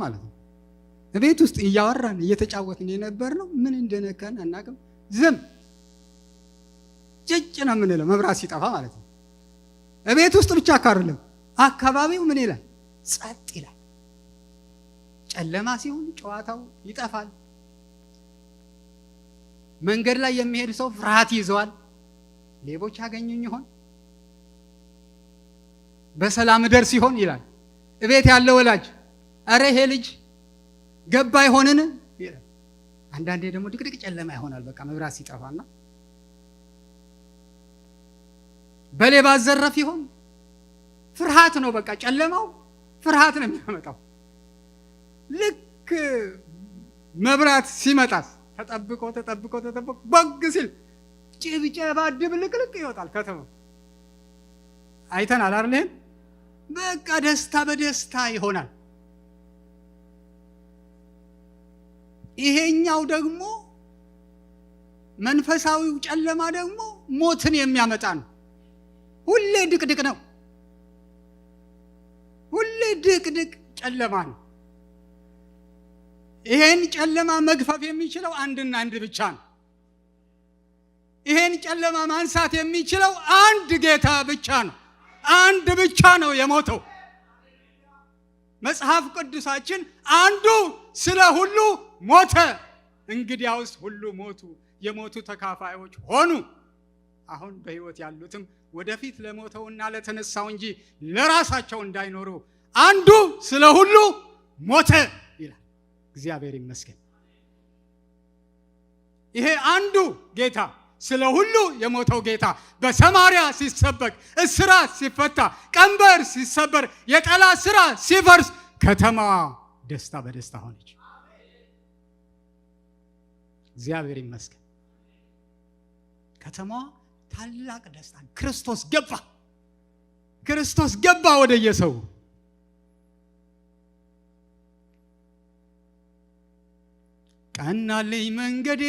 A: ማለት ነው ቤት ውስጥ እያወራን እየተጫወትን የነበር ነው። ምን እንደነካን አናውቅም። ዝም ጭጭ ነው የምንለው መብራት ሲጠፋ ማለት ነው። ቤት ውስጥ ብቻ አይደለም፣ አካባቢው ምን ይላል? ጸጥ ይላል። ጨለማ ሲሆን ጨዋታው ይጠፋል። መንገድ ላይ የሚሄድ ሰው ፍርሃት ይዘዋል። ሌቦች ያገኙኝ ይሆን? በሰላም ደርስ ይሆን ይላል። እቤት ያለው ወላጅ አረ ይሄ ልጅ ገባ ይሆንን ይላል። አንዳንዴ ደግሞ ድቅድቅ ጨለማ ይሆናል። በቃ መብራት ሲጠፋና በሌባ ዘረፍ ይሆን? ፍርሃት ነው። በቃ ጨለማው ፍርሃት ነው የሚያመጣው። ልክ መብራት ሲመጣስ ተጠብቆ በግ ሲል ጭብጨባ ድብልቅልቅ ይወጣል ከተማው። አይተናል አይደል? በቃ ደስታ በደስታ ይሆናል። ይሄኛው ደግሞ መንፈሳዊው ጨለማ ደግሞ ሞትን የሚያመጣ ነው። ሁሌ ድቅድቅ ነው። ሁሌ ድቅድቅ ጨለማ ነው። ይሄን ጨለማ መግፈፍ የሚችለው አንድና አንድ ብቻ ነው። ይሄን ጨለማ ማንሳት የሚችለው አንድ ጌታ ብቻ ነው። አንድ ብቻ ነው የሞተው። መጽሐፍ ቅዱሳችን አንዱ ስለ ሁሉ ሞተ፣ እንግዲያውስ ሁሉ ሞቱ፣ የሞቱ ተካፋዮች ሆኑ። አሁን በሕይወት ያሉትም ወደፊት ለሞተውና ለተነሳው እንጂ ለራሳቸው እንዳይኖሩ አንዱ ስለ ሁሉ ሞተ ይላል። እግዚአብሔር ይመስገን። ይሄ አንዱ ጌታ ስለ ሁሉ የሞተው ጌታ በሰማርያ ሲሰበክ፣ እስራት ሲፈታ፣ ቀንበር ሲሰበር፣ የጠላት ስራ ሲፈርስ፣ ከተማዋ ደስታ በደስታ ሆነች። እግዚአብሔር ይመስገን። ከተማዋ ታላቅ ደስታ። ክርስቶስ ገባ ወደ የሰው። ቀናልኝ መንገዴ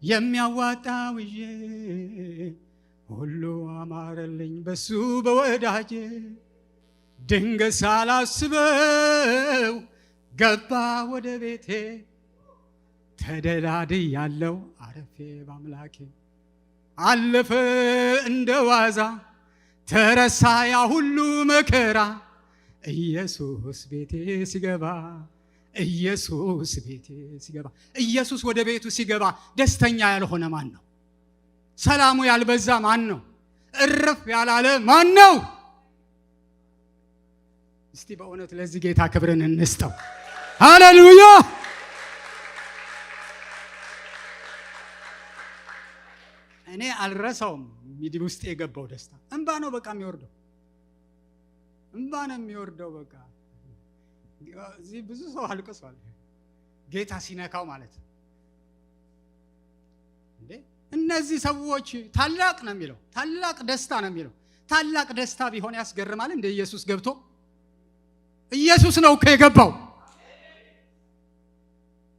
A: የሚያዋጣው ይዤ፣ ሁሉ አማረልኝ በሱ በወዳጄ። ድንገት ሳላስበው ገባ ወደ ቤቴ፣ ተደላድያለሁ አረፌ በአምላኬ። አለፈ እንደ ዋዛ ተረሳ ያ ሁሉ መከራ፣ ኢየሱስ ቤቴ ሲገባ፣ ኢየሱስ ቤቴ ሲገባ። ኢየሱስ ወደ ቤቱ ሲገባ ደስተኛ ያልሆነ ማን ነው? ሰላሙ ያልበዛ ማን ነው? እረፍ ያላለ ማን ነው? እስቲ በእውነት ለዚህ ጌታ ክብርን እንስጠው። ሃሌሉያ! እኔ አልረሳውም። ሚዲ ውስጥ የገባው ደስታ እንባ ነው። በቃ የሚወርደው እንባ ነው የሚወርደው። በቃ እዚህ ብዙ ሰው አልቅሷል ጌታ ሲነካው ማለት ነው። እንዴ እነዚህ ሰዎች ታላቅ ነው የሚለው፣ ታላቅ ደስታ ነው የሚለው። ታላቅ ደስታ ቢሆን ያስገርማል እንደ ኢየሱስ ገብቶ። ኢየሱስ ነው እኮ የገባው።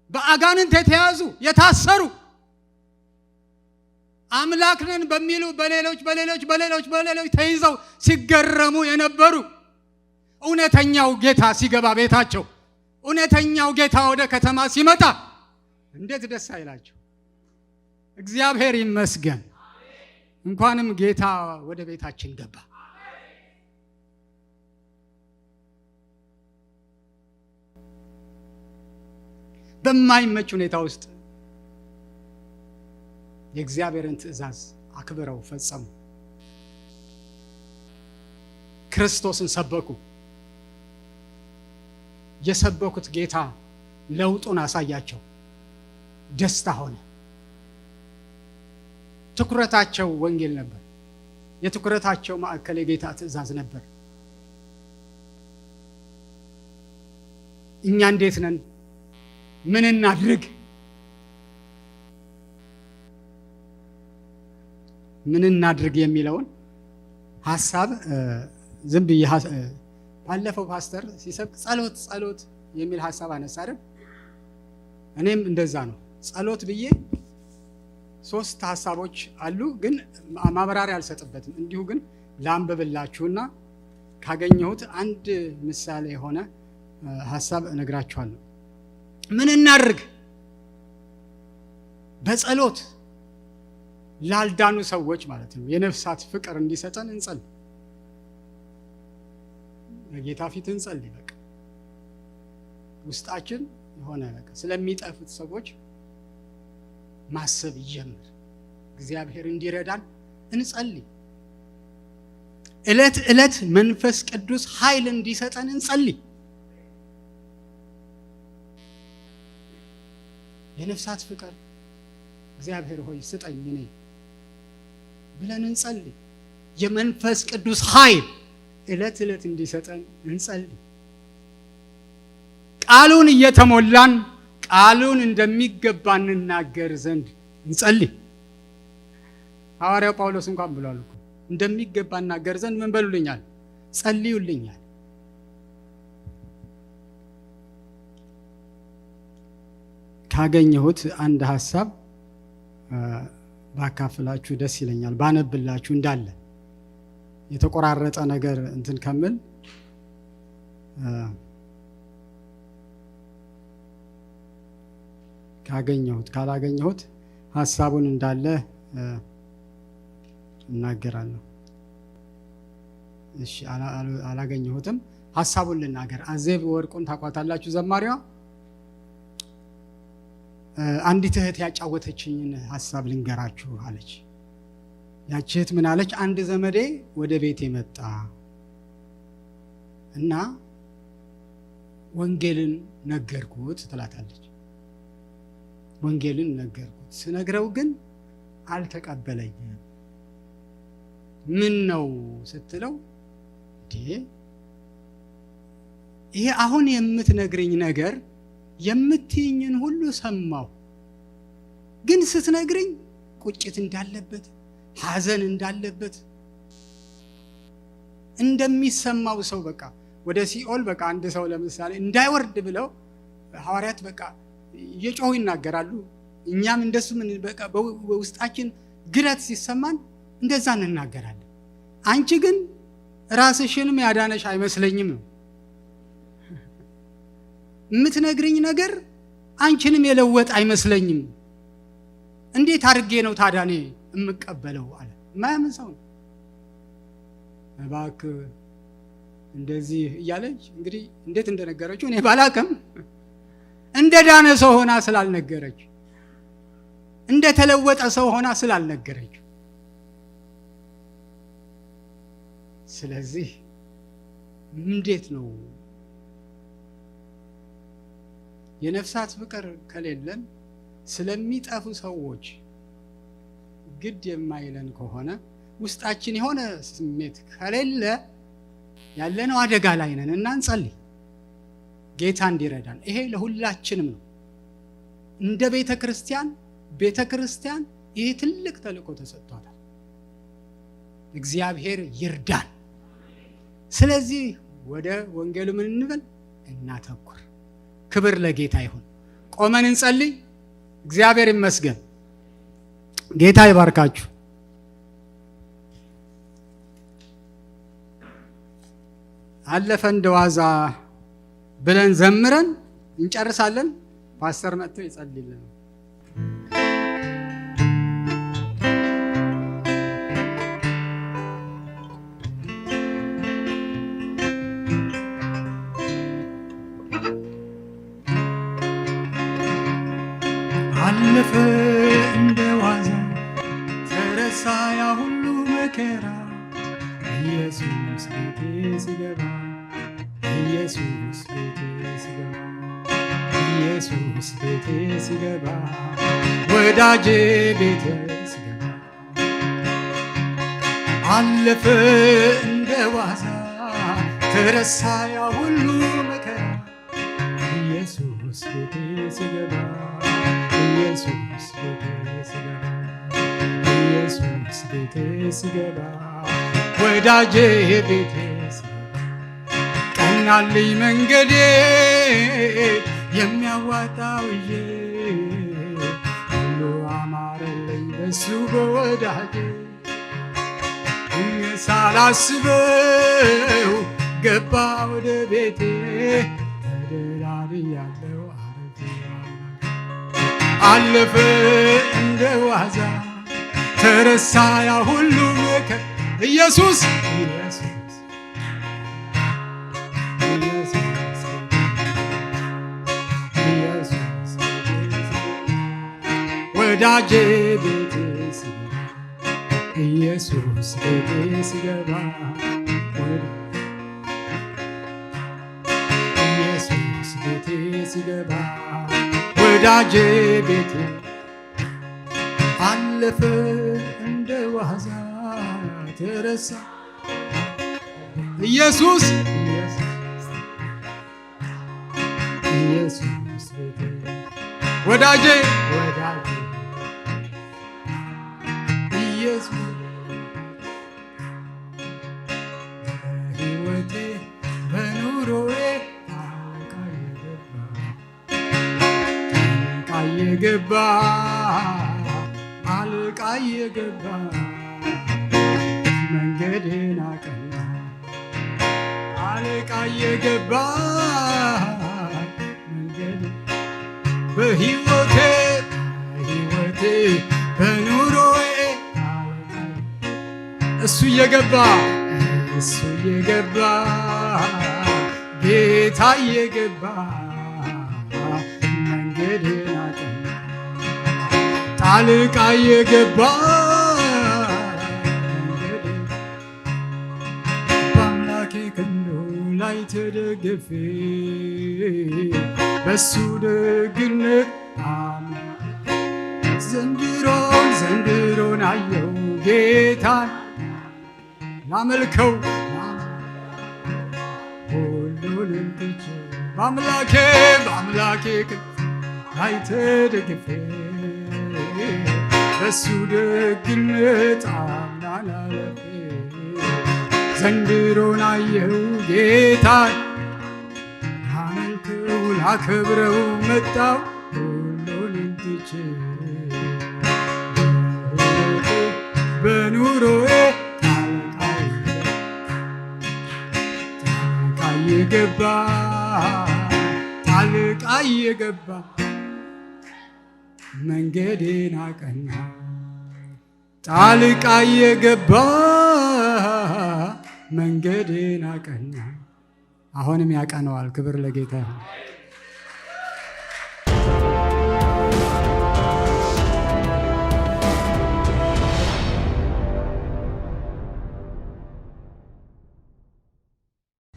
A: በአጋንንት የተያዙ የታሰሩ አምላክ ነን በሚሉ በሌሎች ተይዘው ሲገረሙ የነበሩ እውነተኛው ጌታ ሲገባ ቤታቸው፣ እውነተኛው ጌታ ወደ ከተማ ሲመጣ እንዴት ደስ አይላቸው! እግዚአብሔር ይመስገን። እንኳንም ጌታ ወደ ቤታችን ገባ። በማይመች ሁኔታ ውስጥ የእግዚአብሔርን ትእዛዝ አክብረው ፈጸሙ። ክርስቶስን ሰበኩ። የሰበኩት ጌታ ለውጡን አሳያቸው። ደስታ ሆነ። ትኩረታቸው ወንጌል ነበር። የትኩረታቸው ማዕከል የጌታ ትእዛዝ ነበር። እኛ እንዴት ነን? ምን እናድርግ? ምን እናድርግ የሚለውን ሐሳብ ዝም ብዬ ባለፈው ፓስተር ሲሰብክ ጸሎት የሚል ሐሳብ አነሳ አይደል? እኔም እንደዛ ነው። ጸሎት ብዬ 3 ሐሳቦች አሉ፣ ግን ማብራሪያ አልሰጥበትም። እንዲሁ ግን ላንብብላችሁና ካገኘሁት አንድ ምሳሌ የሆነ ሐሳብ እነግራችኋለሁ። ምን እናድርግ? በጸሎት ላልዳኑ ሰዎች ማለት ነው የነፍሳት ፍቅር እንዲሰጠን እንጸልይ። በጌታ ፊት እንጸልይ። በቃ ውስጣችን የሆነ በቃ ስለሚጠፉት ሰዎች ማሰብ ይጀምር። እግዚአብሔር እንዲረዳን እንጸልይ። ዕለት መንፈስ ቅዱስ ኃይል እንዲሰጠን እንጸልይ። የነፍሳት ፍቅር እግዚአብሔር ሆይ ስጠኝ እኔ ብለን እንጸልይ። የመንፈስ ቅዱስ ኃይል ዕለት እንዲሰጠን እንጸልይ። ቃሉን እየተሞላን ቃሉን እንደሚገባ እንናገር ዘንድ እንጸልይ። ሐዋርያው ጳውሎስ እንኳን ብሏል እኮ እንደሚገባ እናገር ዘንድ ምን በሉልኛል? ጸልዩልኛል። ካገኘሁት አንድ ሐሳብ ባካፍላችሁ ደስ ይለኛል። ባነብላችሁ እንዳለ የተቆራረጠ ነገር እንትን ከምል ካላገኘሁት ሐሳቡን እንዳለ እናገራለሁ። እሺ አላገኘሁትም። ሐሳቡን ልናገር። አዜብ ወርቁን ታቋታላችሁ፣ ዘማሪዋ። አንዲት እህት ያጫወተችኝን ሐሳብ ልንገራችሁ አለች። ያቺ እህት ምን አለች? አንድ ዘመዴ ወደ ቤቴ መጣ እና ወንጌልን ነገርኩት ትላታለች። ወንጌልን ነገርኩት። ስነግረው ግን አልተቀበለኝም። ምን ነው ስትለው ይሄ አሁን የምትነግረኝ ነገር የምትይኝን ሁሉ ሰማሁ፣ ግን ስትነግረኝ ቁጭት እንዳለበት ሐዘን እንዳለበት እንደሚሰማው ሰው በቃ ወደ ሲኦል በቃ አንድ ሰው ለምሳሌ እንዳይወርድ ብለው ሐዋርያት በቃ እየጮሁ ይናገራሉ። እኛም እንደሱ ምን በቃ በውስጣችን ግረት ሲሰማን እንደዛ እንናገራለን። አንቺ ግን ራስሽንም ያዳነሽ አይመስለኝም ነው የምትነግሪኝ ነገር፣ አንቺንም የለወጥ አይመስለኝም። እንዴት አድርጌ ነው ታዲያ እኔ የምቀበለው አለ። ማያምን ሰው ነው። እባክህ እንደዚህ እያለች እንግዲህ እንዴት እንደነገረችው እኔ ባላቅም እንደ ዳነ ሰው ሆና ስላልነገረች፣ እንደ ተለወጠ ሰው ሆና ስላልነገረች፣ ስለዚህ እንዴት ነው የነፍሳት ፍቅር ከሌለን ስለሚጠፉ ሰዎች ግድ የማይለን ከሆነ ውስጣችን የሆነ ስሜት ከሌለ ያለነው አደጋ ላይ ነን እና እንጸልይ ጌታ እንዲረዳን። ይሄ ለሁላችንም ነው። እንደ ቤተ ክርስቲያን ይሄ ትልቅ ተልእኮ ተሰጥቷታል። እግዚአብሔር ይርዳን። ስለዚህ ወደ ወንጌሉ ምን እንበል እናተኩር። ክብር ለጌታ ይሁን። ቆመን እንጸልይ። እግዚአብሔር ይመስገን። ጌታ ይባርካችሁ። አለፈ እንደዋዛ ብለን ዘምረን እንጨርሳለን። ፓስተር መጥቶ ይጸልይልን። አለፈ እንደዋዛ ተረሳ ያ ሁሉ መከራ፣ ኢየሱስ ቤቴ ሲገባ፣ ኢየሱስ ቤቴ ሲገባ፣ ኢየሱስ ቤቴ ሲገባ፣ ወዳጄ ቤቴ ሲገባ፣ አለፈ እንደዋዛ ተረሳ ያ ሁሉ መከራ፣ ኢየሱስ ቤቴ ሲገባ፣ ኢየሱስ ቤቴ ሲገባ፣ ኢየሱስ ቤቴ ሲገባ፣ ወዳጄ ቤቴ ሲገባ፣ ቀናልኝ መንገዴ የሚያዋጣው ሁሉ አማረልኝ በሱ በወዳጄ፣ ሳላስበው ገባ ወደ ቤቴ፣ ተደላድያለሁ አለፈ እንደዋዛ ተረሳ ያ ሁሉ መከራ፣ ኢየሱስ ኢየሱስ ኢየሱስ ኢየሱስ ወዳጄ ቤቴ ሲገባ፣ ኢየሱስ ቤቴ ሲገባ፣ ኢየሱስ ቤቴ ሲገባ፣ ወዳጄ ቤቴ አለፈ እንደዋዛ ተረሳ፣ ኢየሱስ ኢየሱስ ቤቴ ወዳጄ ወዳጄ ኢየሱስ በሕይወቴ በኑሮዬ የገባ አልቃ የገባ መንገዴን አቀና፣ አልቃ የገባ መንገዴ በሕይወቴ በኑሮዬ እሱ የገባ ጌታ የገባ መንገዴን አቀና፣ ጣልቃ የገባ በአምላኬ ክንዱ ላይ ተደግፌ በሱ ደግነት ዘንድሮን አየው ጌታን ላመልከው ሁሉንም ትቼ በአምላኬ ላይ ተደግፌ በሱ ደግነት አምናለፌ ዘንድሮን አየው ጌታን ላመልከው ላከብረው መጣው ሁሉንም ትቼ በኑሮዬ ጣልቃ የገባ መንገዴን አቀና ጣልቃ የገባ መንገዴን አቀና አሁንም ያቀነዋል። ክብር ለጌታ።